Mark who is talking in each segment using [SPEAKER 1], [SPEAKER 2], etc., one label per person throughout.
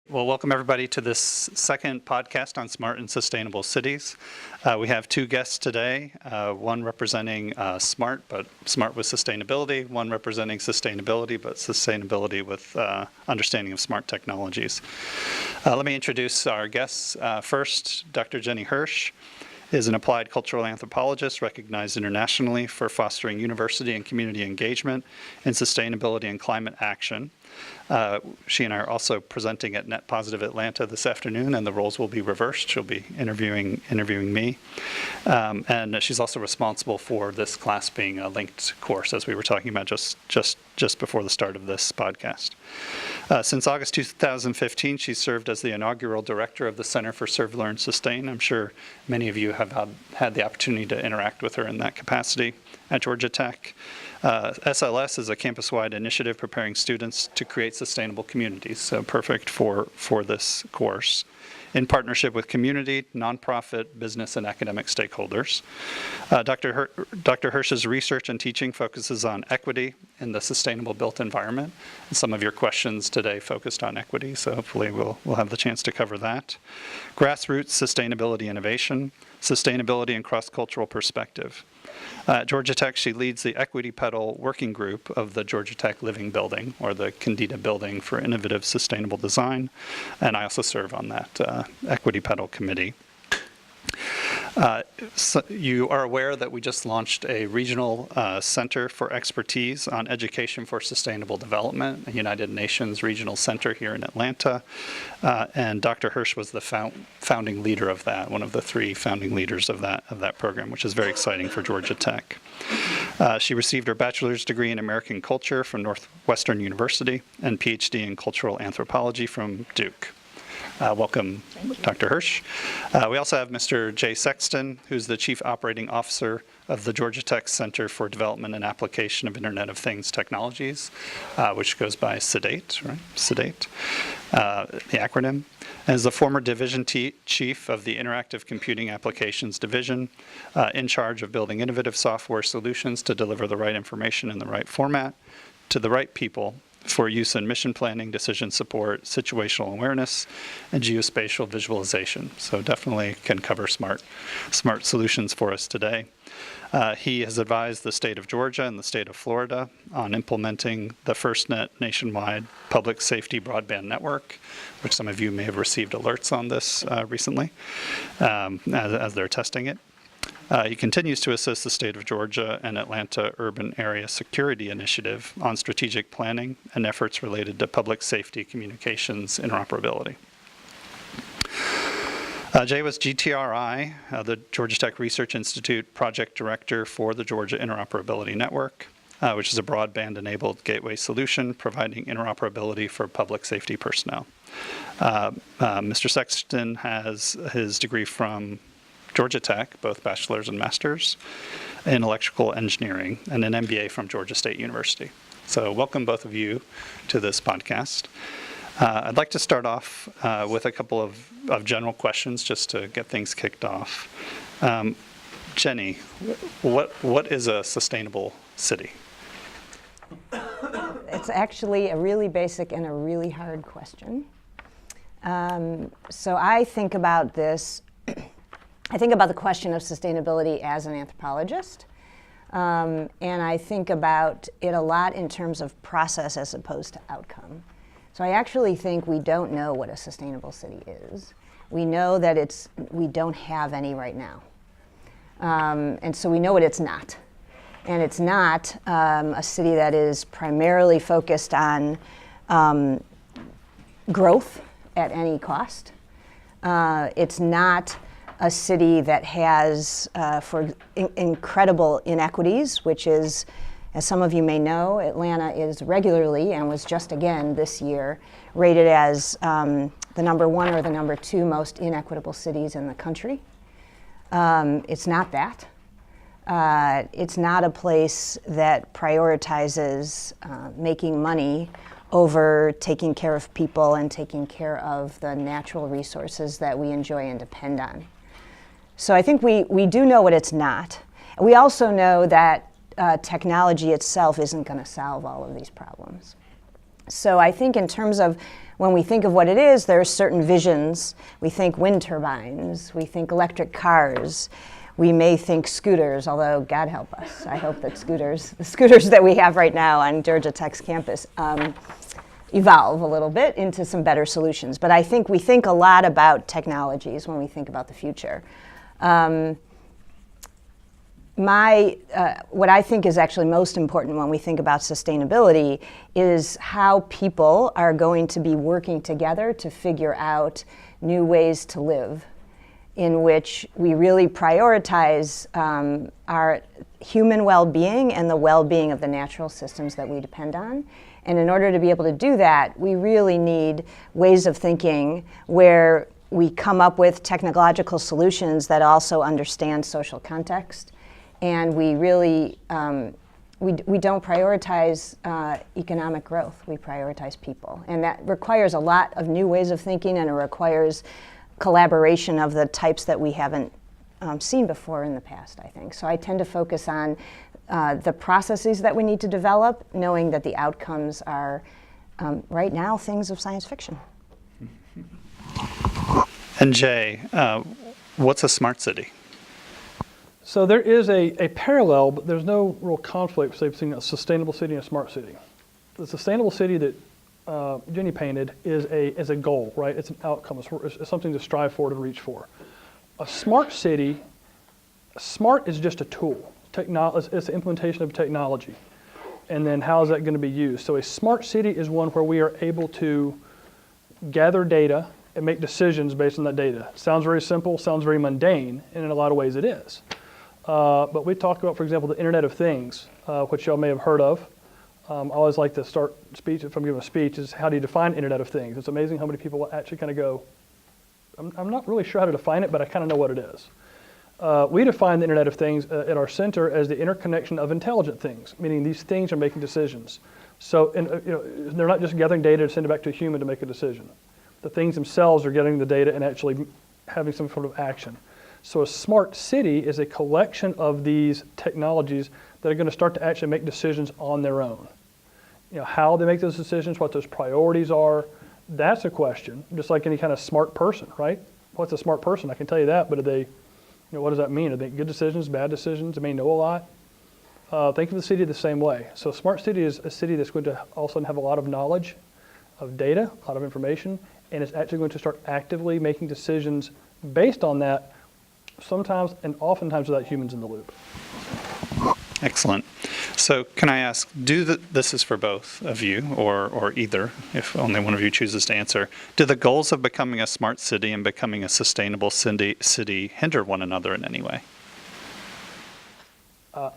[SPEAKER 1] Well, welcome everybody to this second podcast on smart and sustainable cities. We have two guests today, one representing smart, but smart with sustainability, one representing sustainability, but sustainability with understanding of smart technologies. Let me introduce our guests. First, Dr. Jenny Hirsch is an applied cultural anthropologist recognized internationally for fostering university and community engagement in sustainability and climate action. She and I are also presenting at Net Positive Atlanta this afternoon, and the roles will be reversed. She'll be interviewing me. And she's also responsible for this class being a linked course, as we were talking about just before the start of this podcast. Since August 2015, she's served as the inaugural director of the Center for Serve, Learn, Sustain. I'm sure many of you have had the opportunity to interact with her in that capacity at Georgia Tech. SLS is a campus-wide initiative preparing students to create sustainable communities, so perfect for this course, in partnership with community, nonprofit, business, and academic stakeholders. Dr. Hirsch's research and teaching focuses on equity in the sustainable built environment. And some of your questions today focused on equity, so hopefully we'll have the chance to cover that. Grassroots sustainability innovation, sustainability and cross-cultural perspective. At Georgia Tech, she leads the Equity Pedal Working Group of the Georgia Tech Living Building, or the Candida Building for Innovative Sustainable Design, and I also serve on that Equity Pedal Committee. So you are aware that we just launched a regional center for expertise on education for sustainable development, a United Nations regional center here in Atlanta, and Dr. Hirsch was the founding leader of that, one of the three founding leaders of that program, which is very exciting for Georgia Tech. She received her bachelor's degree in American culture from Northwestern University and PhD in cultural anthropology from Duke. Welcome, Dr. Hirsch. We also have Mr. Jay Sexton, who's the Chief Operating Officer of the Georgia Tech Center for Development and Application of Internet of Things Technologies, which goes by CDATE, right? CDATE, the acronym, and is the former division chief of the Interactive Computing Applications Division, in charge of building innovative software solutions to deliver the right information in the right format to the right people for use in mission planning, decision support, situational awareness, and geospatial visualization. So definitely can cover smart solutions for us today. He has advised the state of Georgia and the state of Florida on implementing the FirstNet nationwide public safety broadband network, which some of you may have received alerts on this recently as they're testing it. He continues to assist the state of Georgia and Atlanta Urban Area Security Initiative on strategic planning and efforts related to public safety communications interoperability. Jay was GTRI, the Georgia Tech Research Institute Project Director for the Georgia Interoperability Network, which is a broadband-enabled gateway solution providing interoperability for public safety personnel. Mr. Sexton has his degree from Georgia Tech, both bachelor's and master's, in electrical engineering, and an MBA from Georgia State University. So welcome both of you to this podcast. I'd like to start off with a couple of general questions just to get things kicked off. Jenny, what is a sustainable city?
[SPEAKER 2] It's actually a really basic and a really hard question. So I think about this I think about the question of sustainability as an anthropologist, and I think about it a lot in terms of process as opposed to outcome. So I actually think we don't know what a sustainable city is. We know that we don't have any right now. And so we know what it's not. And it's not a city that is primarily focused on growth at any cost. It's not a city that has incredible inequities, which is, as some of you may know, Atlanta is regularly, and was just again this year, rated as the number one or the number two most inequitable cities in the country. It's not that. It's not a place that prioritizes making money over taking care of people and taking care of the natural resources that we enjoy and depend on. So I think we do know what it's not. We also know that technology itself isn't going to solve all of these problems. So I think in terms of when we think of what it is, there are certain visions. We think wind turbines, we think electric cars, we may think scooters, although God help us, I hope that the scooters that we have right now on Georgia Tech's campus evolve a little bit into some better solutions. But I think we think a lot about technologies when we think about the future. What I think is actually most important when we think about sustainability is how people are going to be working together to figure out new ways to live, in which we really prioritize our human well-being and the well-being of the natural systems that we depend on. And in order to be able to do that, we really need ways of thinking where we come up with technological solutions that also understand social context. And we really, we don't prioritize economic growth, we prioritize people. And that requires a lot of new ways of thinking, and it requires collaboration of the types that we haven't seen before in the past, I think. So I tend to focus on the processes that we need to develop, knowing that the outcomes are, right now, things of science fiction.
[SPEAKER 1] And Jay, what's a smart city?
[SPEAKER 3] So there is a parallel, but there's no real conflict between a sustainable city and a smart city. The sustainable city that Jenny painted is a goal, right? It's an outcome. It's something to strive for, to reach for. A smart city, smart is just a tool. It's the implementation of technology. And then how is that going to be used? So a smart city is one where we are able to gather data and make decisions based on that data. Sounds very simple, sounds very mundane, and in a lot of ways it is. But we talk about, for example, the Internet of Things, which y'all may have heard of. I always like to start speech, if I'm giving a speech, is how do you define Internet of Things? It's amazing how many people actually kind of go, I'm not really sure how to define it, but I kind of know what it is. We define the Internet of Things at our center as the interconnection of intelligent things, meaning these things are making decisions. So they're not just gathering data to send it back to a human to make a decision. The things themselves are getting the data and actually having some sort of action. So a smart city is a collection of these technologies that are going to start to actually make decisions on their own. How they make those decisions, what those priorities are, that's a question, just like any kind of smart person, right? What's a smart person? I can tell you that, but what does that mean? Do they make good decisions, bad decisions? They may know a lot. Think of the city the same way. So a smart city is a city that's going to also have a lot of knowledge, of data, a lot of information, and it's actually going to start actively making decisions based on that, sometimes and oftentimes without humans in the loop.
[SPEAKER 1] Excellent. So can I ask, this is for both of you, or either, if only one of you chooses to answer, do the goals of becoming a smart city and becoming a sustainable city hinder one another in any way?
[SPEAKER 3] I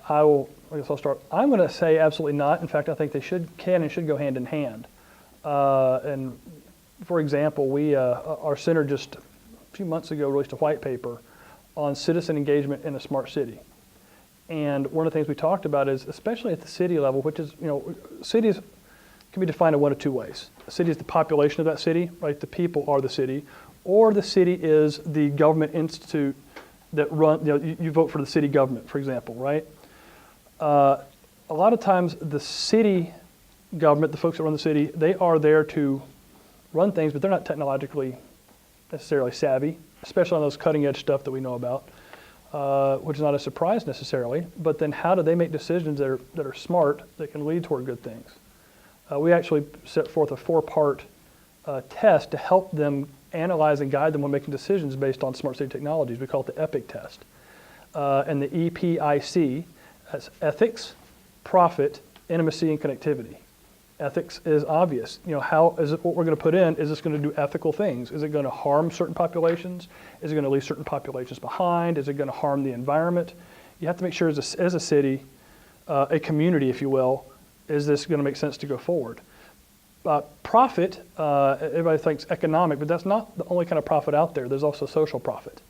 [SPEAKER 3] guess I'll start. I'm going to say absolutely not. In fact, I think they can and should go hand in hand. And for example, our center just a few months ago released a white paper on citizen engagement in a smart city. And one of the things we talked about is, especially at the city level, which is, cities can be defined in one of two ways. A city is the population of that city, right? The people are the city. Or the city is the government institute that you vote for the city government, for example, right? A lot of times the city government, the folks that run the city, they are there to run things, but they're not technologically necessarily savvy, especially on those cutting edge stuff that we know about. Which is not a surprise necessarily, but then how do they make decisions that are smart, that can lead toward good things? We actually set forth a 4-part test to help them analyze and guide them when making decisions based on smart city technologies. We call it the EPIC test. And the EPIC, that's ethics, profit, intimacy, and connectivity. Ethics is obvious. How is it what we're going to put in? Is this going to do ethical things? Is it going to harm certain populations? Is it going to leave certain populations behind? Is it going to harm the environment? You have to make sure as a city, a community, if you will, is this going to make sense to go forward? Profit, everybody thinks economic, but that's not the only kind of profit out there. There's also social profit.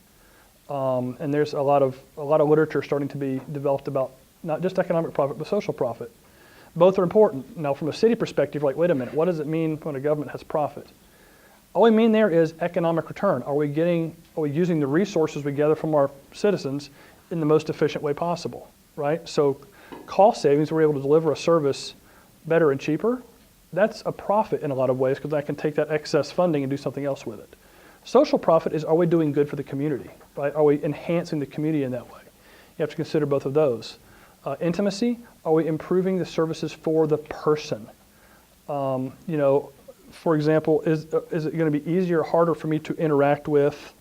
[SPEAKER 3] And there's a lot of literature starting to be developed about not just economic profit, but social profit. Both are important. Now, from a city perspective, like, wait a minute, what does it mean when a government has profit? All we mean there is economic return. Are we using the resources we gather from our citizens in the most efficient way possible, right? So cost savings, we're able to deliver a service better and cheaper, That's a profit in a lot of ways because I can take that excess funding and do something else with it. Social profit is, are we doing good for the community? Right? Are we enhancing the community in that way? You have to consider both of those. Intimacy, are we improving the services for the person? For example, is it going to be easier or harder for me to interact with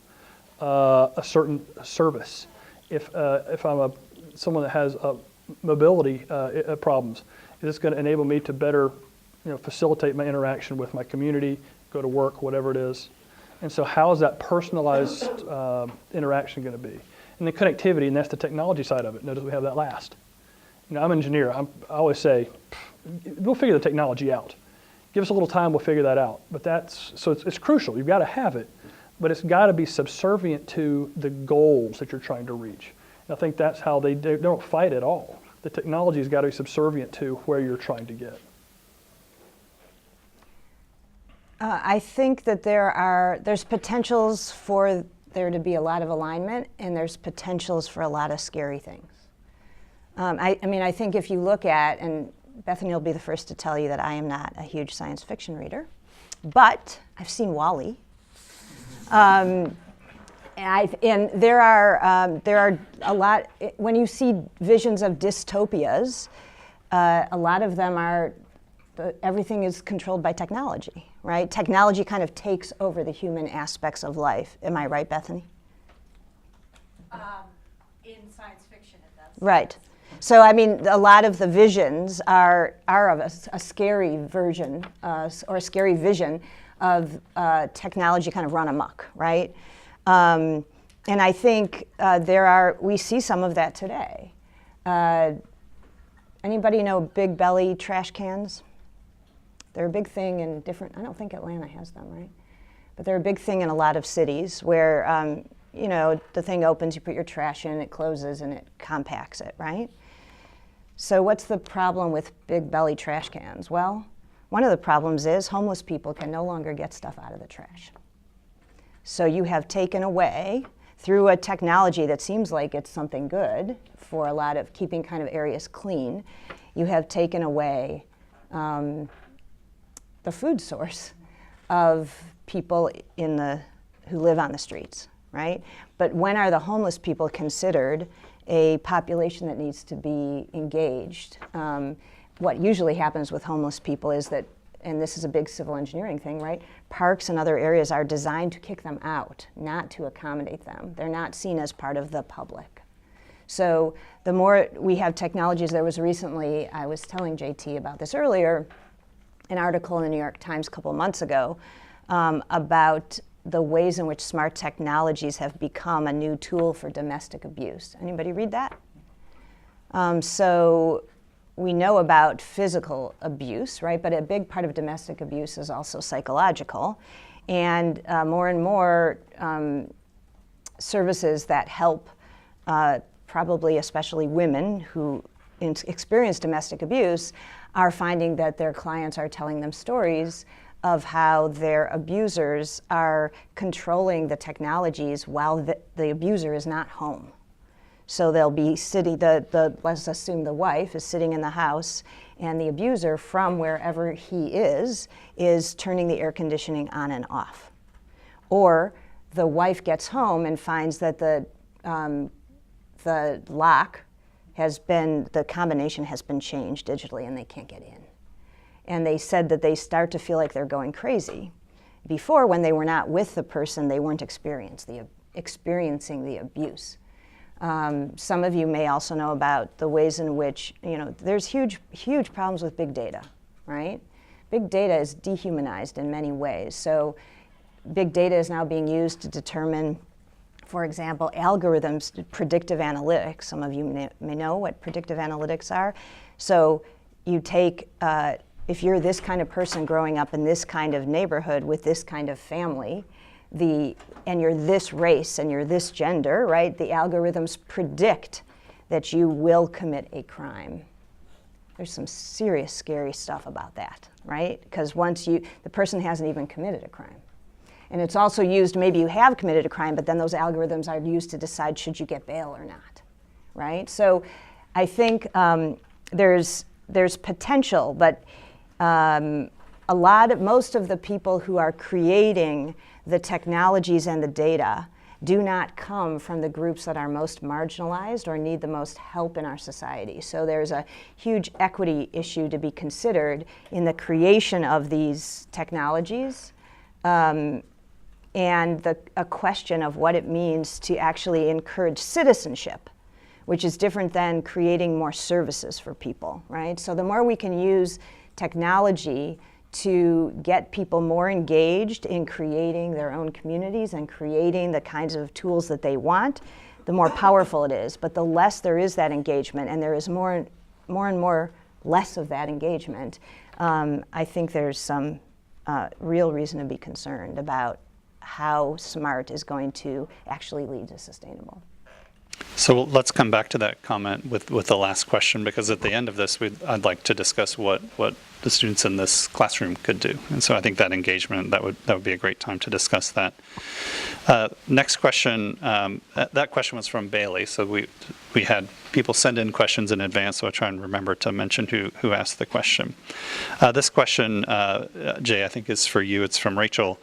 [SPEAKER 3] a certain service if I'm someone that has mobility problems? Is this going to enable me to better facilitate my interaction with my community, go to work, whatever it is? And so how is that personalized interaction going to be? And then connectivity, and that's the technology side of it. Notice we have that last. I'm an engineer. I always say, we'll figure the technology out. Give us a little time, we'll figure that out. But it's crucial. You've got to have it, but it's got to be subservient to the goals that you're trying to reach. And I think that's how they don't fight at all. The technology has got to be subservient to where you're trying to get.
[SPEAKER 2] I think that there's potentials for there to be a lot of alignment, and there's potentials for a lot of scary things. I think if you look at, and Bethany will be the first to tell you that I am not a huge science fiction reader, but I've seen WALL-E. And there are a lot, when you see visions of dystopias, a lot of them are, everything is controlled by technology, right? Technology kind of takes over the human aspects of life. Am I right, Bethany?
[SPEAKER 4] In science fiction, it does.
[SPEAKER 2] Right. So, a lot of the visions are of a scary version or a scary vision of technology kind of run amok, right? And I think we see some of that today. Anybody know Big Belly trash cans? They're a big thing in I don't think Atlanta has them, right? But they're a big thing in a lot of cities where, the thing opens, you put your trash in, it closes, and it compacts it, right? So what's the problem with Big Belly trash cans? Well, one of the problems is homeless people can no longer get stuff out of the trash. So you have taken away, through a technology that seems like it's something good for a lot of keeping kind of areas clean, you have taken away the food source of people who live on the streets, right? But when are the homeless people considered a population that needs to be engaged? What usually happens with homeless people is that, and this is a big civil engineering thing, right? Parks and other areas are designed to kick them out, not to accommodate them. They're not seen as part of the public. So the more we have technologies, there was recently, I was telling JT about this earlier, an article in the New York Times a couple months ago about the ways in which smart technologies have become a new tool for domestic abuse. Anybody read that? So we know about physical abuse, right? But a big part of domestic abuse is also psychological. And more and more services that help probably especially women who experience domestic abuse are finding that their clients are telling them stories of how their abusers are controlling the technologies while the abuser is not home. So they'll be sitting, let's assume the wife is sitting in the house, and the abuser from wherever he is turning the air conditioning on and off. Or the wife gets home and finds that the lock the combination has been changed digitally and they can't get in. And they said that they start to feel like they're going crazy. Before, when they were not with the person, they weren't experiencing the abuse. Some of you may also know about the ways in which, there's huge problems with big data, right? Big data is dehumanized in many ways. So big data is now being used to determine, for example, algorithms, predictive analytics. Some of you may know what predictive analytics are. So you take, if you're this kind of person growing up in this kind of neighborhood with this kind of family, and you're this race and you're this gender, right? The algorithms predict that you will commit a crime. There's some serious, scary stuff about that, right? Because the person hasn't even committed a crime. And it's also used, maybe you have committed a crime, but then those algorithms are used to decide should you get bail or not, right? So I think there's potential, but most of the people who are creating the technologies and the data do not come from the groups that are most marginalized or need the most help in our society. So there's a huge equity issue to be considered in the creation of these technologies, and a question of what it means to actually encourage citizenship, which is different than creating more services for people, right? So the more we can use technology to get people more engaged in creating their own communities and creating the kinds of tools that they want, the more powerful it is. But the less there is that engagement, and there is more and more less of that engagement, I think there's some real reason to be concerned about how smart is going to actually lead to sustainable.
[SPEAKER 1] So let's come back to that comment with the last question, because at the end of this, I'd like to discuss what the students in this classroom could do. And so I think that engagement, that would be a great time to discuss that. Next question, that question was from Bailey. So we had people send in questions in advance, so I'll try and remember to mention who asked the question. This question, Jay, I think is for you. It's from Rachel.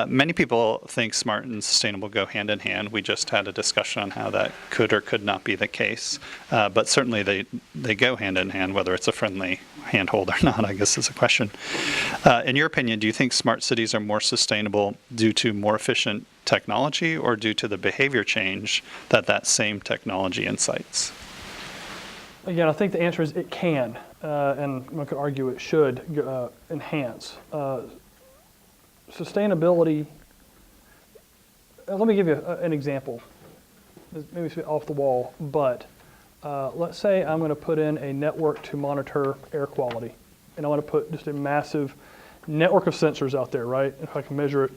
[SPEAKER 1] Many people think smart and sustainable go hand in hand. We just had a discussion on how that could or could not be the case. But certainly they go hand in hand, whether it's a friendly handhold or not, I guess is a question. In your opinion, do you think smart cities are more sustainable due to more efficient technology or due to the behavior change that same technology incites?
[SPEAKER 3] Again, I think the answer is it can, and one could argue it should enhance. Sustainability, let me give you an example. Maybe it's off the wall, but let's say I'm going to put in a network to monitor air quality. And I want to put just a massive network of sensors out there, right? If I can measure it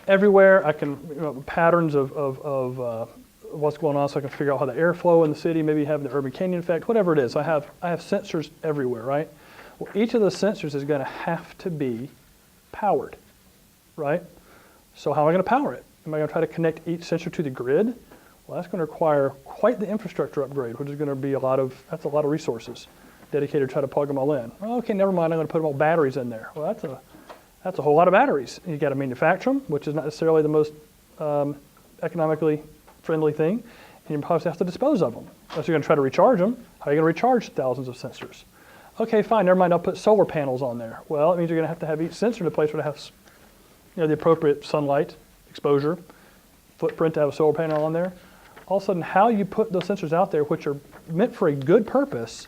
[SPEAKER 3] everywhere, I can, patterns of what's going on, so I can figure out how the airflow in the city, maybe having the urban canyon effect, whatever it is. I have sensors everywhere, right? Well, each of those sensors is going to have to be powered. Right? So how am I going to power it? Am I going to try to connect each sensor to the grid? Well, that's going to require quite the infrastructure upgrade, which is going to be that's a lot of resources dedicated to try to plug them all in. Well, okay, never mind, I'm going to put all batteries in there. Well, that's a whole lot of batteries. You got to manufacture them, which is not necessarily the most economically friendly thing, and you probably have to dispose of them. Unless you're going to try to recharge them, how are you going to recharge thousands of sensors? Okay, fine, never mind, I'll put solar panels on there. Well, it means you're going to have each sensor in a place where it has the appropriate sunlight exposure, footprint to have a solar panel on there. All of a sudden, how you put those sensors out there, which are meant for a good purpose,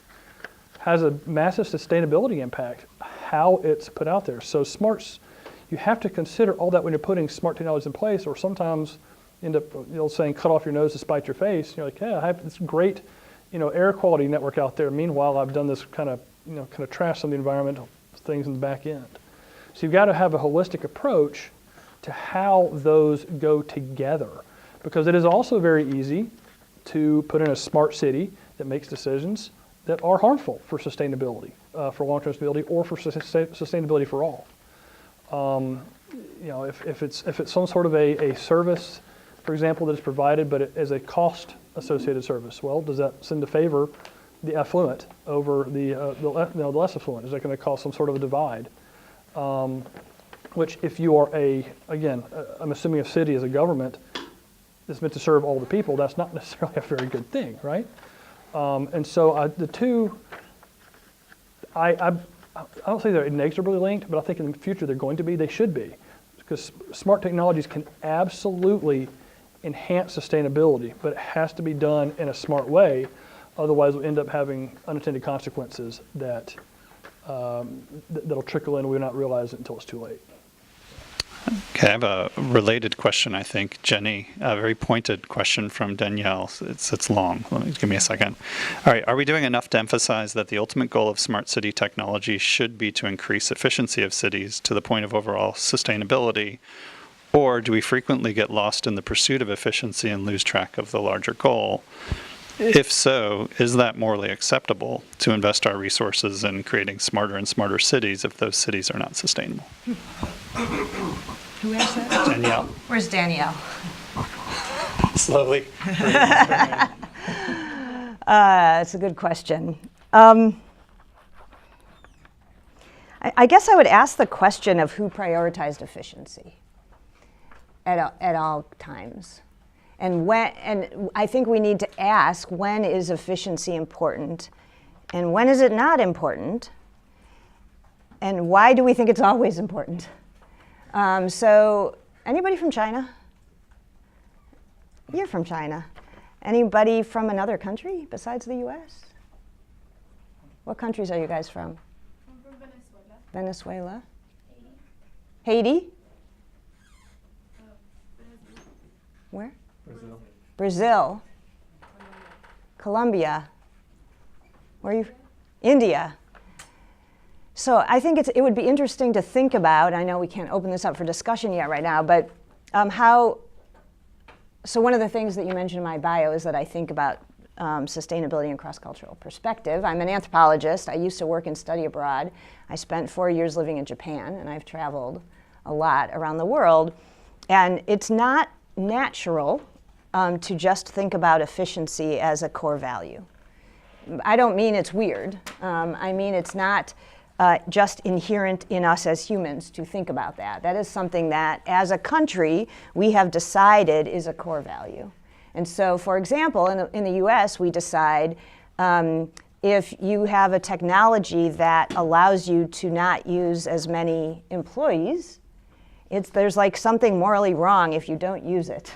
[SPEAKER 3] has a massive sustainability impact, how it's put out there. So smarts, you have to consider all that when you're putting smart technologies in place, or sometimes end up saying, cut off your nose to spite your face. You're like, yeah, I have this great air quality network out there. Meanwhile, I've done this kind of trash on the environmental things in the back end. So you've got to have a holistic approach to how those go together, because it is also very easy to put in a smart city that makes decisions that are harmful for sustainability, for long-term stability, or for sustainability for all. If it's some sort of a service, for example, that is provided, but it is a cost-associated service, well, does that send to favor the affluent over the less affluent? Is that going to cause some sort of a divide? Which if you are I'm assuming a city as a government that's meant to serve all the people, that's not necessarily a very good thing, right? And so the two, I don't say they're inexorably linked, but I think in the future they should be, because smart technologies can absolutely enhance sustainability, but it has to be done in a smart way, otherwise we'll end up having unintended consequences that'll trickle in and we'll not realize it until it's too late.
[SPEAKER 1] Okay, I have a related question, I think. Jenny, a very pointed question from Danielle. It's long. Give me a second. All right, are we doing enough to emphasize that the ultimate goal of smart city technology should be to increase efficiency of cities to the point of overall sustainability? Or do we frequently get lost in the pursuit of efficiency and lose track of the larger goal? If so, is that morally acceptable to invest our resources in creating smarter and smarter cities if those cities are not sustainable?
[SPEAKER 2] Who asked that?
[SPEAKER 1] Danielle.
[SPEAKER 4] Where's Danielle?
[SPEAKER 1] Slowly.
[SPEAKER 2] That's a good question. I I guess I would ask the question of who prioritized efficiency at all times. And I think we need to ask, when is efficiency important and when is it not important? And why do we think it's always important? So anybody from China? You're from China. Anybody from another country besides the US? What countries are you guys from?
[SPEAKER 4] I'm from Venezuela.
[SPEAKER 2] Venezuela? Haiti? Where? Brazil. Colombia. Where are you? India. So I think it would be interesting to think about, I know we can't open this up for discussion yet right now, but so one of the things that you mentioned in my bio is that I think about sustainability and cross-cultural perspective. I'm an anthropologist. I used to work and study abroad. I spent 4 years living in Japan, and I've traveled a lot around the world. And it's not natural to just think about efficiency as a core value. I don't mean it's weird. I mean it's not just inherent in us as humans to think about that. That is something that, as a country, we have decided is a core value. And so, for example, in the US, we decide if you have a technology that allows you to not use as many employees, there's like something morally wrong if you don't use it,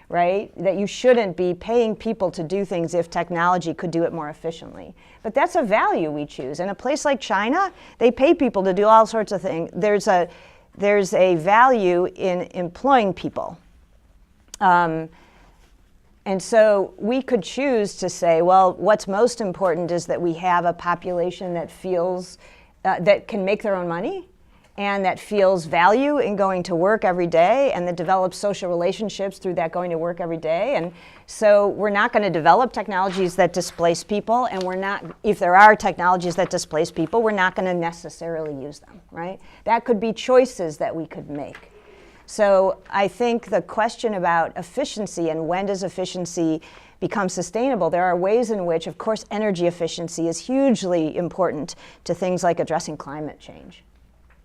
[SPEAKER 2] right? That you shouldn't be paying people to do things if technology could do it more efficiently. But that's a value we choose. In a place like China, they pay people to do all sorts of things. There's a value in employing people. And so we could choose to say, well, what's most important is that we have a population that feels, that can make their own money and that feels value in going to work every day and that develops social relationships through that going to work every day. And so we're not going to develop technologies that displace people, and we're not, if there are technologies that displace people, we're not going to necessarily use them, right? That could be choices that we could make. So I think the question about efficiency and when does efficiency become sustainable, there are ways in which, of course, energy efficiency is hugely important to things like addressing climate change,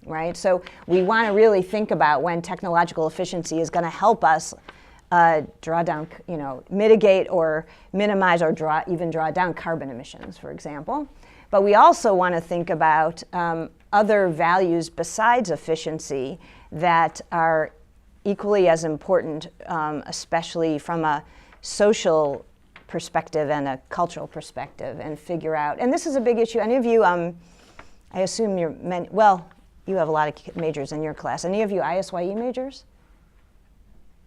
[SPEAKER 2] right? So we want to really think about when technological efficiency is going to help us draw down, mitigate or minimize or even draw down carbon emissions, for example. But we also want to think about other values besides efficiency that are equally as important, especially from a social perspective and a cultural perspective, and figure out, and this is a big issue. Any of you, I assume you have a lot of majors in your class. Any of you ISYE majors?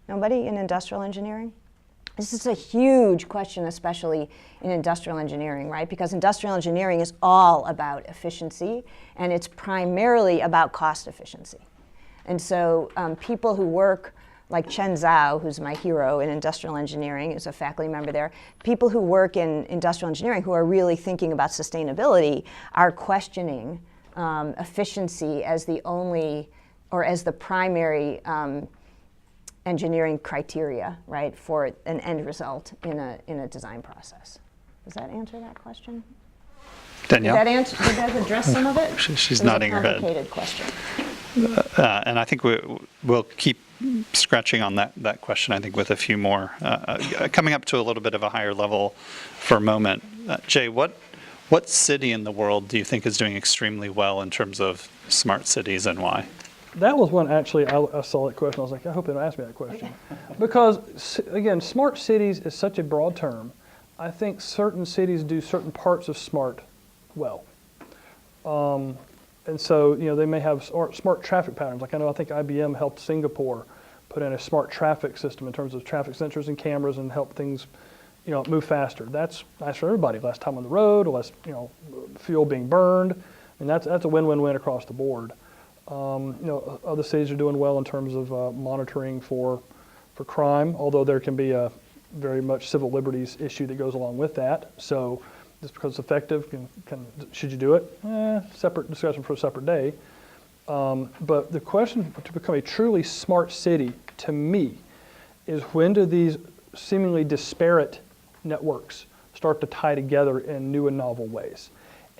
[SPEAKER 2] Nobody in industrial engineering? This is a huge question, especially in industrial engineering, right? Because industrial engineering is all about efficiency, and it's primarily about cost efficiency. And so people who work, like Chen Zhao, who's my hero in industrial engineering, is a faculty member there, people who work in industrial engineering who are really thinking about sustainability are questioning efficiency as the only, or as the primary engineering criteria, right, for an end result in a design process. Does that answer that question?
[SPEAKER 1] Danielle?
[SPEAKER 2] Did that address some of it?
[SPEAKER 1] She's nodding her head.
[SPEAKER 2] It was a complicated question.
[SPEAKER 1] And I think we'll keep scratching on that question, I think, with a few more. Coming up to a little bit of a higher level for a moment. Jay, what city in the world do you think is doing extremely well in terms of smart cities, and why?
[SPEAKER 3] That was one, actually, I saw that question. I was like, I hope they don't ask me that question. Because, again, smart cities is such a broad term. I think certain cities do certain parts of smart well. And so, they may have smart traffic patterns. Like I think IBM helped Singapore put in a smart traffic system in terms of traffic sensors and cameras and help things, move faster. That's nice for everybody. Less time on the road, less, fuel being burned. And that's a win-win-win across the board. Other cities are doing well in terms of monitoring for crime, although there can be a very much civil liberties issue that goes along with that. So just because it's effective, should you do it? Separate discussion for a separate day. But the question to become a truly smart city, to me, is when do these seemingly disparate networks start to tie together in new and novel ways?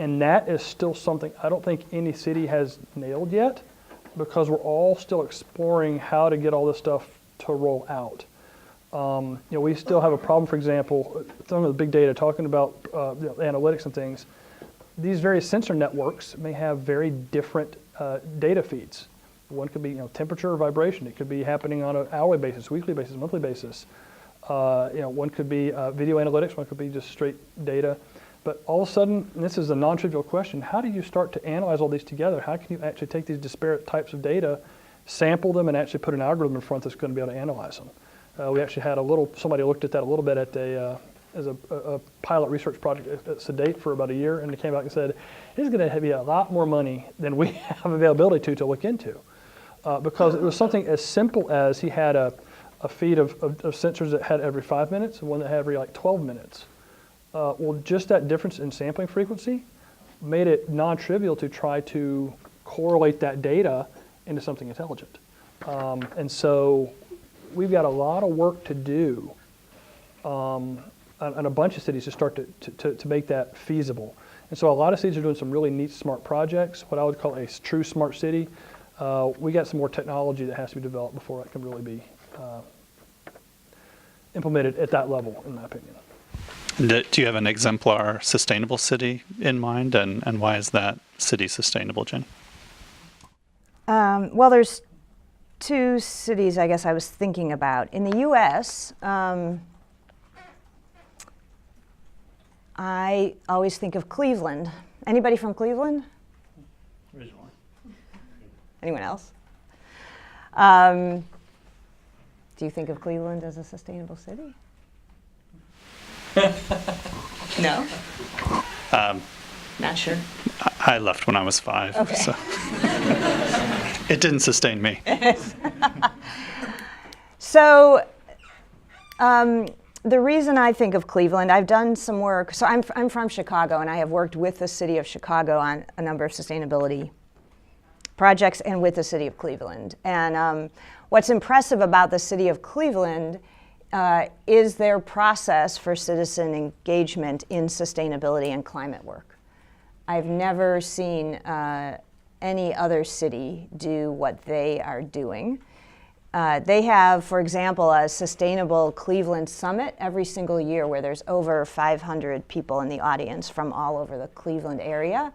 [SPEAKER 3] And that is still something I don't think any city has nailed yet, because we're all still exploring how to get all this stuff to roll out. We still have a problem, for example, some of the big data, talking about analytics and things. These various sensor networks may have very different data feeds. One could be temperature or vibration. It could be happening on an hourly basis, weekly basis, monthly basis. One could be video analytics, one could be just straight data. But all of a sudden, and this is a non-trivial question, how do you start to analyze all these together? How can you actually take these disparate types of data, sample them, and actually put an algorithm in front that's going to be able to analyze them? We actually had somebody looked at that a little bit at as a pilot research project at Sedate for about a year, and they came back and said, it's going to be a lot more money than we have availability to look into. Because it was something as simple as he had a feed of sensors that had every 5 minutes and one that had every 12 minutes. Well, just that difference in sampling frequency made it non-trivial to try to correlate that data into something intelligent. And so we've got a lot of work to do on a bunch of cities to start to make that feasible. And so a lot of cities are doing some really neat smart projects, what I would call a true smart city. We got some more technology that has to be developed before it can really be implemented at that level, in my opinion.
[SPEAKER 1] Do you have an exemplar sustainable city in mind, and why is that city sustainable, Jen?
[SPEAKER 2] Well, there's two cities I guess I was thinking about. In the U.S., I always think of Cleveland. Anybody from Cleveland?
[SPEAKER 1] Originally.
[SPEAKER 2] Anyone else? Do you think of Cleveland as a sustainable city? No? Not sure.
[SPEAKER 1] I left when I was 5,
[SPEAKER 2] Okay.
[SPEAKER 1] so it didn't sustain me.
[SPEAKER 2] So the reason I think of Cleveland, I've done some work. So I'm from Chicago, and I have worked with the city of Chicago on a number of sustainability projects and with the city of Cleveland. And what's impressive about the city of Cleveland is their process for citizen engagement in sustainability and climate work. I've never seen any other city do what they are doing. They have, for example, a Sustainable Cleveland Summit every single year where there's over 500 people in the audience from all over the Cleveland area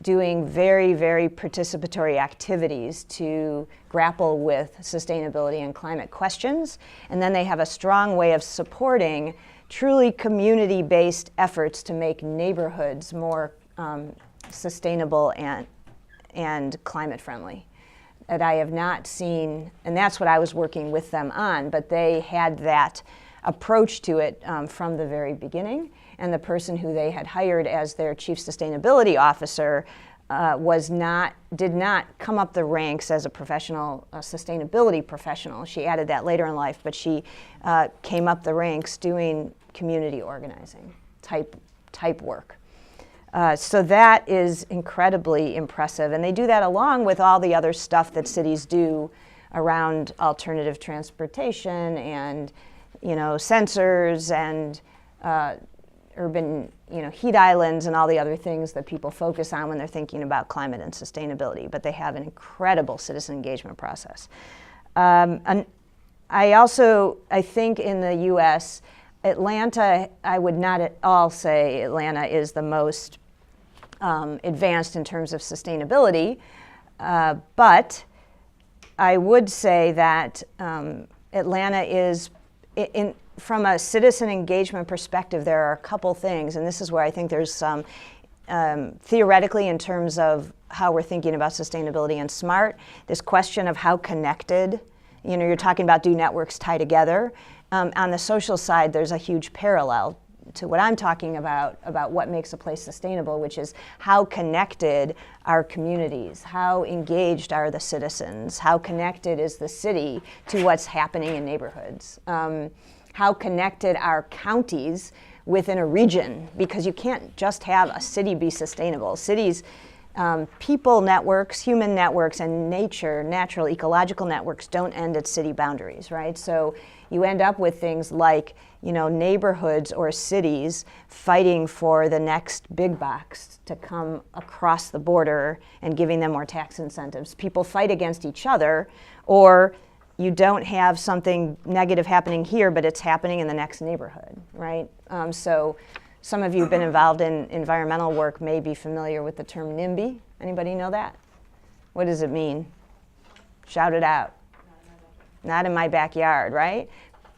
[SPEAKER 2] doing very, very participatory activities to grapple with sustainability and climate questions. And then they have a strong way of supporting truly community-based efforts to make neighborhoods more sustainable and climate friendly. That I have not seen, and that's what I was working with them on, but they had that approach to it from the very beginning. And the person who they had hired as their chief sustainability officer did not come up the ranks as a professional, a sustainability professional. She added that later in life, but she came up the ranks doing community organizing type work. So that is incredibly impressive. And they do that along with all the other stuff that cities do around alternative transportation and, sensors and urban, heat islands and all the other things that people focus on when they're thinking about climate and sustainability. But they have an incredible citizen engagement process. And I think in the U.S., Atlanta, I would not at all say Atlanta is the most advanced in terms of sustainability, but I would say that Atlanta is, from a citizen engagement perspective, there are a couple things, and this is where I think there's some, theoretically in terms of how we're thinking about sustainability and SMART, this question of how connected, you're talking about do networks tie together. On the social side, there's a huge parallel to what I'm talking about what makes a place sustainable, which is how connected are communities, how engaged are the citizens, how connected is the city to what's happening in neighborhoods, how connected are counties within a region, because you can't just have a city be sustainable. Cities People networks, human networks, and natural ecological networks don't end at city boundaries, right? So you end up with things like, neighborhoods or cities fighting for the next big box to come across the border and giving them more tax incentives. People fight against each other, or you don't have something negative happening here, but it's happening in the next neighborhood, right? So some of you who've been involved in environmental work may be familiar with the term NIMBY. Anybody know that? What does it mean? Shout it out. Not in my backyard, right?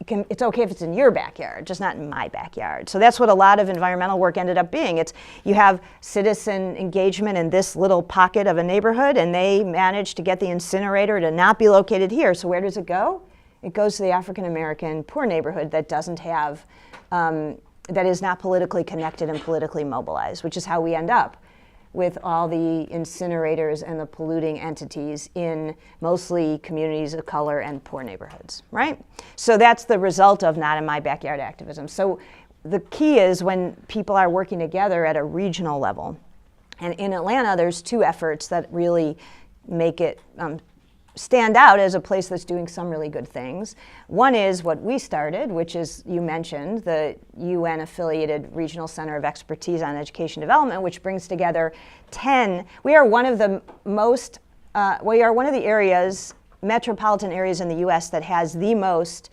[SPEAKER 2] It's okay if it's in your backyard, just not in my backyard. So that's what a lot of environmental work ended up being. It's you have citizen engagement in this little pocket of a neighborhood, and they manage to get the incinerator to not be located here. So where does it go? It goes to the African American poor neighborhood that doesn't have, that is not politically connected and politically mobilized, which is how we end up with all the incinerators and the polluting entities in mostly communities of color and poor neighborhoods, right? So that's the result of not in my backyard activism. So the key is when people are working together at a regional level. And in Atlanta, there's two efforts that really make it stand out as a place that's doing some really good things. One is what we started, which is, you mentioned, the UN-affiliated Regional Center of Expertise on Education Development, which brings together 10. We are one of the areas, metropolitan areas in the US that has the most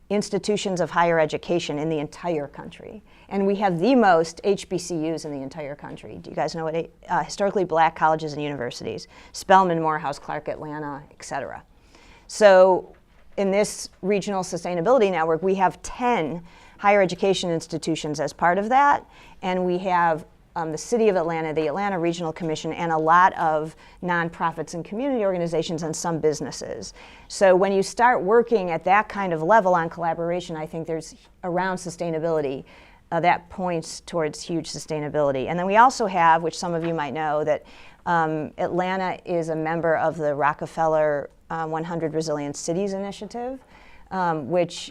[SPEAKER 2] institutions of higher education in the entire country. And we have the most HBCUs in the entire country. Do you guys know what historically black colleges and universities? Spelman, Morehouse, Clark, Atlanta, et cetera. So in this regional sustainability network, we have 10 higher education institutions as part of that. And we have the City of Atlanta, the Atlanta Regional Commission, and a lot of nonprofits and community organizations and some businesses. So when you start working at that kind of level on collaboration, I think there's around sustainability, that points towards huge sustainability. And then we also have, which some of you might know, that Atlanta is a member of the Rockefeller 100 Resilient Cities Initiative, which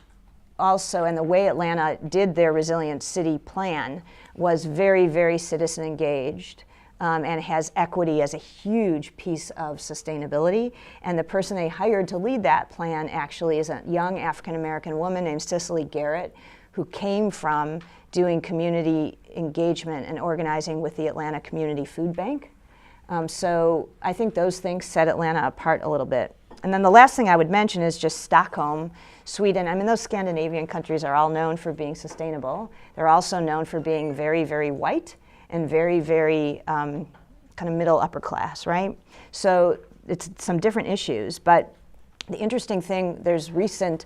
[SPEAKER 2] also, and the way Atlanta did their resilient city plan was very, very citizen engaged, and has equity as a huge piece of sustainability. And the person they hired to lead that plan actually is a young African-American woman named Cicely Garrett, who came from doing community engagement and organizing with the Atlanta Community Food Bank. So I think those things set Atlanta apart a little bit. And then the last thing I would mention is just Stockholm, Sweden. I mean, those Scandinavian countries are all known for being sustainable. They're also known for being very, very white and very, very kind of middle upper class, right? So it's some different issues. But the interesting thing, there's recent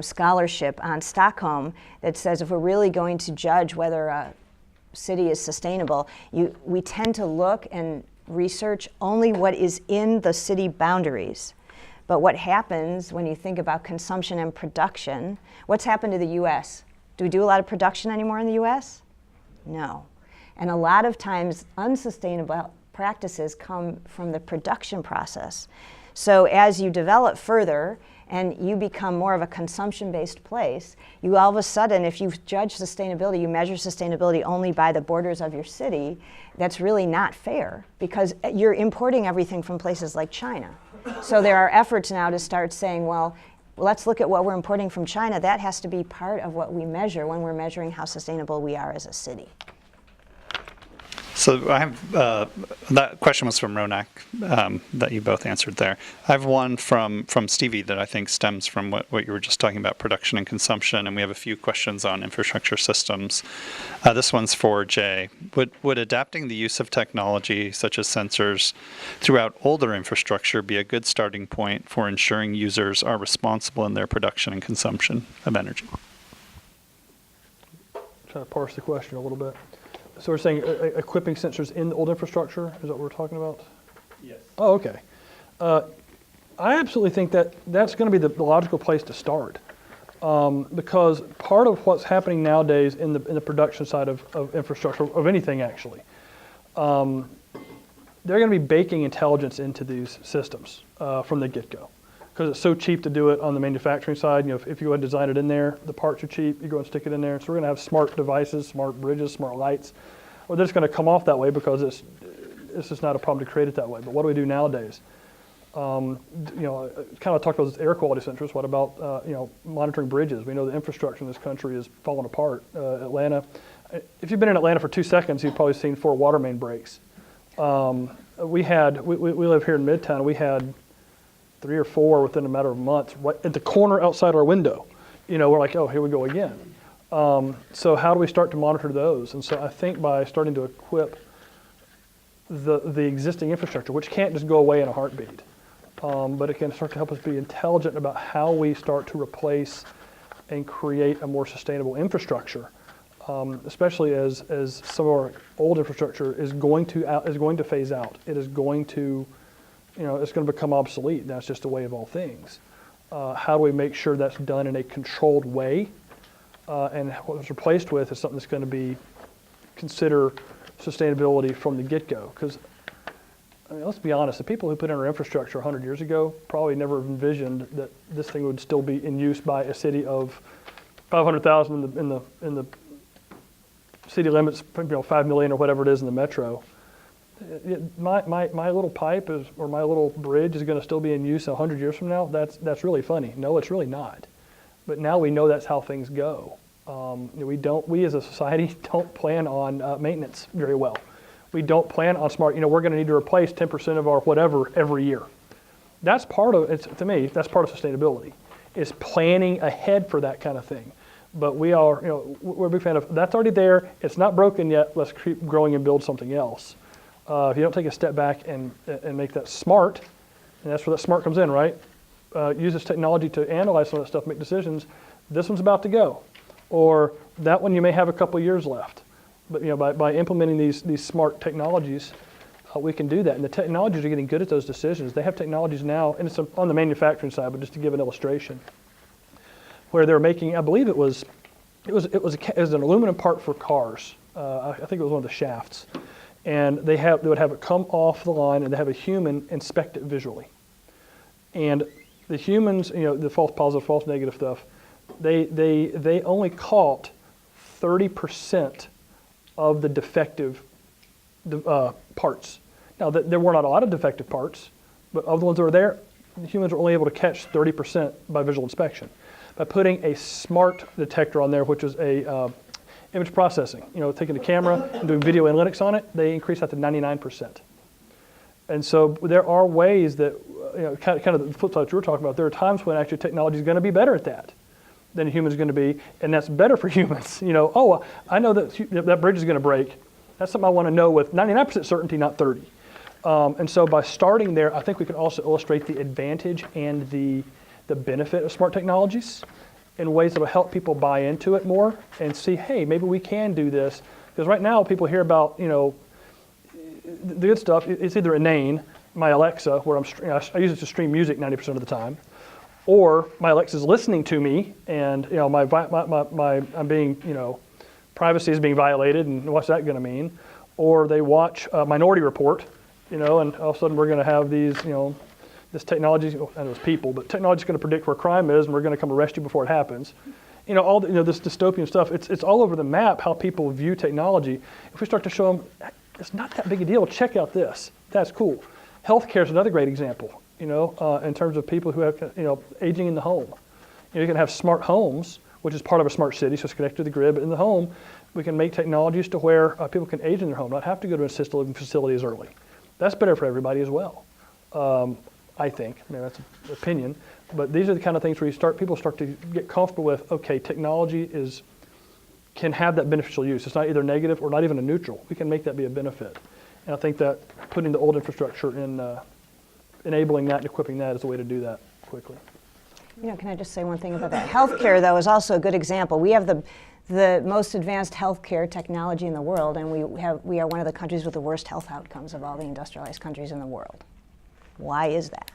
[SPEAKER 2] scholarship on Stockholm that says if we're really going to judge whether a city is sustainable, we tend to look and research only what is in the city boundaries. But what happens when you think about consumption and production, what's happened to the US? Do we do a lot of production anymore in the US? No. And a lot of times unsustainable practices come from the production process. So as you develop further and you become more of a consumption-based place, you all of a sudden, if you judge sustainability, you measure sustainability only by the borders of your city, that's really not fair because you're importing everything from places like China. So there are efforts now to start saying, well, let's look at what we're importing from China. That has to be part of what we measure when we're measuring how sustainable we are as a city.
[SPEAKER 1] So I have, that question was from Ronak, that you both answered there. I have one from Stevie that I think stems from what you were just talking about, production and consumption, and we have a few questions on infrastructure systems. This one's for Jay. Would adapting the use of technology, such as sensors, throughout older infrastructure be a good starting point for ensuring users are responsible in their production and consumption of energy?
[SPEAKER 3] Trying to parse the question a little bit. So we're saying equipping sensors in the old infrastructure, is that what we're talking about?
[SPEAKER 1] Yes.
[SPEAKER 3] Oh, okay. I absolutely think that that's going to be the logical place to start, because part of what's happening nowadays in the production side of infrastructure, of anything actually, they're going to be baking intelligence into these systems from the get-go, because it's so cheap to do it on the manufacturing side. You know, if you go and design it in there, the parts are cheap, you go and stick it in there. So we're going to have smart devices, smart bridges, smart lights, or they're just going to come off that way because it's it's just not a problem to create it that way. But what do we do nowadays? Kind of talked about this air quality centers. What about monitoring bridges? We know the infrastructure in this country is falling apart. Atlanta, if you've been in Atlanta for 2 seconds, you've probably seen 4 water main breaks. We live here in Midtown. We had 3 or 4 within a matter of months, right at the corner outside our window. We're like, oh, here we go again. So how do we start to monitor those? And so I think by starting to equip the existing infrastructure, which can't just go away in a heartbeat, but it can start to help us be intelligent about how we start to replace and create a more sustainable infrastructure, especially as some of our old infrastructure is going to phase out. It is going to, it's going to become obsolete. That's just a way of all things. How do we make sure that's done in a controlled way? And what it's replaced with is something that's going to consider sustainability from the get-go. Because, let's be honest, the people who put in our infrastructure 100 years ago probably never envisioned that this thing would still be in use by a city of 500,000 in the city limits, 5 million or whatever it is in the metro. My little pipe or my little bridge is going to still be in use 100 years from now. That's really funny. No, it's really not. But now we know that's how things go. We as a society don't plan on maintenance very well. We don't plan on smart. We're going to need to replace 10% of our whatever every year. That's part of it. To me, that's part of sustainability. Is planning ahead for that kind of thing. But we're a big fan of that's already there. It's not broken yet. Let's keep growing and build something else. If you don't take a step back and make that smart, and that's where that smart comes in, right? Use this technology to analyze some of that stuff, make decisions. This one's about to go, or that one you may have a couple years left. But by implementing these smart technologies, we can do that. And the technologies are getting good at those decisions. They have technologies now, and it's on the manufacturing side. But just to give an illustration, where they're making, I believe it was an aluminum part for cars. I think it was one of the shafts, and they would have it come off the line, and they have a human inspect it visually, and the humans, the false positive, false negative stuff, they only caught 30% of the defective parts. Now, there were not a lot of defective parts, but of the ones that were there, the humans were only able to catch 30% by visual inspection. By putting a smart detector on there, which is a image processing, taking the camera and doing video analytics on it, they increased that to 99%. And so there are ways that, kind of the flip side that you were talking about, there are times when actually technology is going to be better at that than a human's going to be, and that's better for humans. I know that bridge is going to break. That's something I want to know with 99% certainty, not 30. And so by starting there, I think we can also illustrate the advantage and the benefit of smart technologies in ways that will help people buy into it more and see, hey, maybe we can do this. Because right now people hear about, the good stuff. It's either inane, my Alexa, where I use it to stream music 90% of the time, or my Alexa's listening to me, and I'm being, privacy is being violated, and what's that going to mean? Or they watch Minority Report, and all of a sudden we're going to have these, this technology. I know it's people, but technology is going to predict where crime is, and we're going to come arrest you before it happens. This dystopian stuff. It's all over the map how people view technology. If we start to show them, it's not that big a deal. Check out this. That's cool. Healthcare is another great example. In terms of people who have, aging in the home. You can have smart homes, which is part of a smart city, so it's connected to the grid. But in the home, we can make technologies to where people can age in their home, not have to go to an assisted living facility as early. That's better for everybody as well. I think. That's an opinion. But these are the kind of things where people start to get comfortable with, okay, technology can have that beneficial use. It's not either negative or not even a neutral. We can make that be a benefit. And I think that putting the old infrastructure in, enabling that and equipping that is the way to do that quickly.
[SPEAKER 2] Can I just say one thing about that? Healthcare, though, is also a good example. We have the most advanced healthcare technology in the world, and we are one of the countries with the worst health outcomes of all the industrialized countries in the world. Why is that?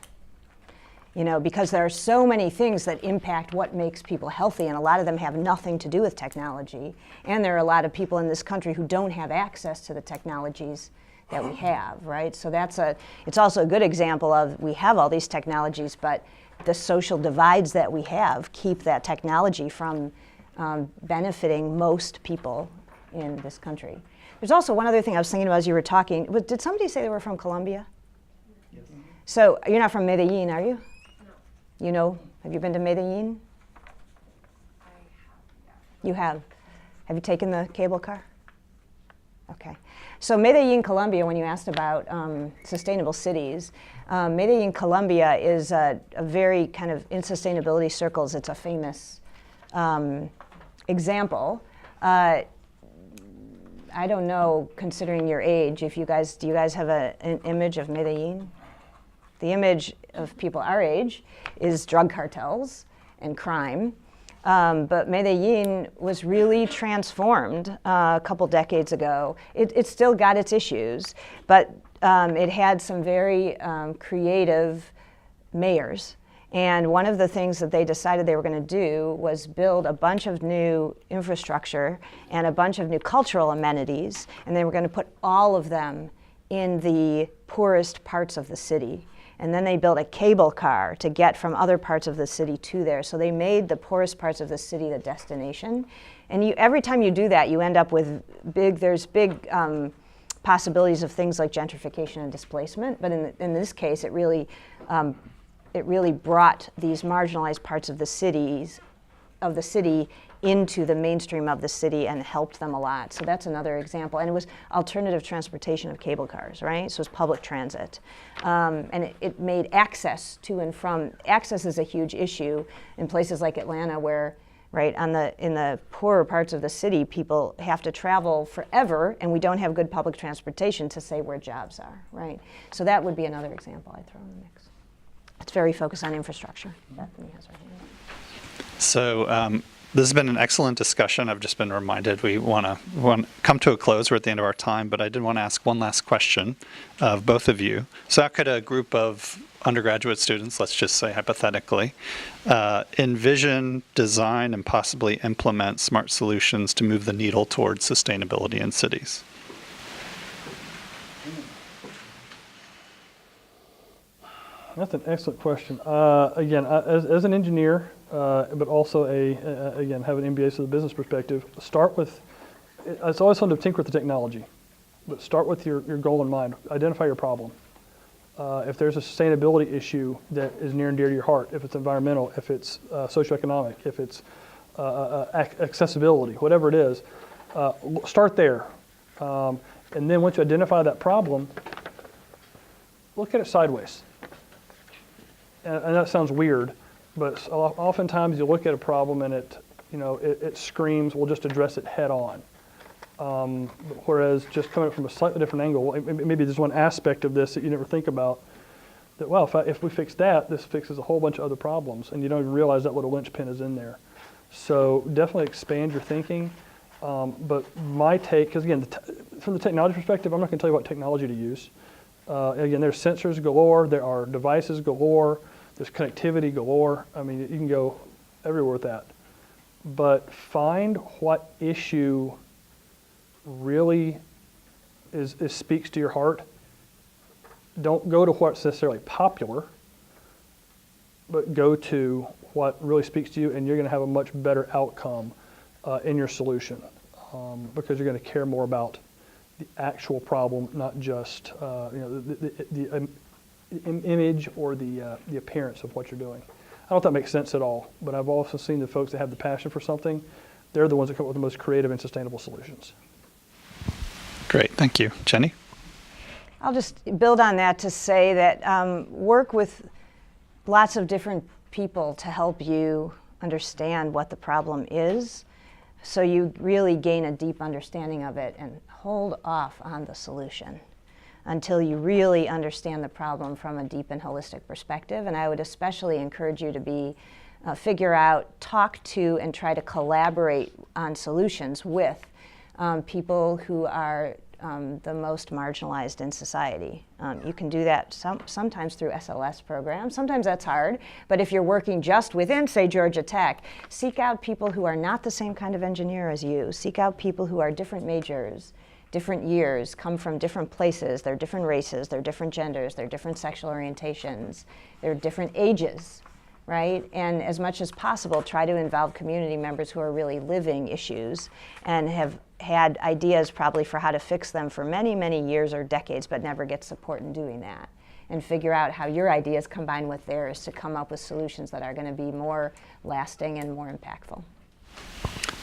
[SPEAKER 2] Because there are so many things that impact what makes people healthy, and a lot of them have nothing to do with technology. And there are a lot of people in this country who don't have access to the technologies that we have, right? So it's also a good example of we have all these technologies, but the social divides that we have keep that technology from benefiting most people in this country. There's also one other thing I was thinking about as you were talking. Did somebody say they were from Colombia? Yes. So you're not from Medellin, are you? No. You know, have you been to Medellin?
[SPEAKER 4] I have, yeah.
[SPEAKER 2] You have. Have you taken the cable car? Okay. So Medellin, Colombia, when you asked about sustainable cities, Medellin, Colombia is a very kind of, in sustainability circles, it's a famous example. I don't know, considering your age, if you guys, do you guys have an image of Medellin? The image of people our age is drug cartels and crime. But Medellin was really transformed a couple decades ago. It still got its issues, but it had some very creative mayors. And one of the things that they decided they were going to do was build a bunch of new infrastructure and a bunch of new cultural amenities, and they were going to put all of them in the poorest parts of the city. And then they built a cable car to get from other parts of the city to there. So they made the poorest parts of the city the destination. And every time you do that, you end up with big possibilities of things like gentrification and displacement. But in this case, it really brought these marginalized parts of the city into the mainstream of the city and helped them a lot. So that's another example. And it was alternative transportation of cable cars, right? So it was public transit. And it made access to and from, access is a huge issue in places like Atlanta where, right, in the poorer parts of the city, people have to travel forever and we don't have good public transportation to say where jobs are, right? So that would be another example I'd throw in the mix. It's very focused on infrastructure. Bethany has her hand up.
[SPEAKER 1] So this has been an excellent discussion. I've just been reminded we want to come to a close. We're at the end of our time, but I did want to ask one last question of both of you. So how could a group of undergraduate students, let's just say hypothetically, envision, design, and possibly implement smart solutions to move the needle towards sustainability in cities?
[SPEAKER 3] That's an excellent question. Again, as an engineer, but also again, have an MBA, so the business perspective, start with, it's always fun to tinker with the technology, but start with your goal in mind. Identify your problem. If there's a sustainability issue that is near and dear to your heart, if it's environmental, if it's socioeconomic, if it's accessibility, whatever it is, start there. And then once you identify that problem, look at it sideways. And that sounds weird, but oftentimes you look at a problem and it screams, we'll just address it head on. Whereas just coming from a slightly different angle, maybe there's one aspect of this that you never think about, that, well, if we fix that, this fixes a whole bunch of other problems, and you don't even realize that little linchpin is in there. So definitely expand your thinking. But my take, because again, from the technology perspective, I'm not going to tell you what technology to use. Again, there's sensors galore, there are devices galore, there's connectivity galore. I mean, you can go everywhere with that. But find what issue really speaks to your heart. Don't go to what's necessarily popular, but go to what really speaks to you, and you're going to have a much better outcome in your solution because you're going to care more about the actual problem, not just the image or the appearance of what you're doing. I don't know if that makes sense at all, but I've also seen the folks that have the passion for something, they're the ones that come up with the most creative and sustainable solutions.
[SPEAKER 1] Great, thank you. Jenny?
[SPEAKER 2] I'll just build on that to say that work with lots of different people to help you understand what the problem is, so you really gain a deep understanding of it, and hold off on the solution until you really understand the problem from a deep and holistic perspective. And I would especially encourage you to figure out, talk to, and try to collaborate on solutions with people who are the most marginalized in society. You can do that sometimes through SLS programs. Sometimes that's hard, but if you're working just within, say, Georgia Tech, seek out people who are not the same kind of engineer as you. Seek out people who are different majors, different years, come from different places, they're different races, they're different genders, they're different sexual orientations, they're different ages. right? And as much as possible, try to involve community members who are really living issues and have had ideas probably for how to fix them for many, many years or decades, but never get support in doing that. And figure out how your ideas combine with theirs to come up with solutions that are going to be more lasting and more impactful.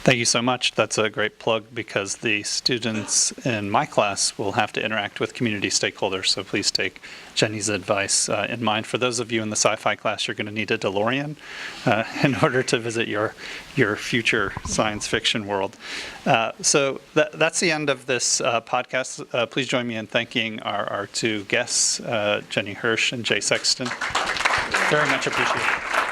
[SPEAKER 1] Thank you so much. That's a great plug because the students in my class will have to interact with community stakeholders, so please take Jenny's advice in mind. For those of you in the sci-fi class, you're going to need a DeLorean in order to visit your future science fiction world. So that's the end of this podcast. Please join me in thanking our two guests, Jenny Hirsch and Jay Sexton. Very much appreciated.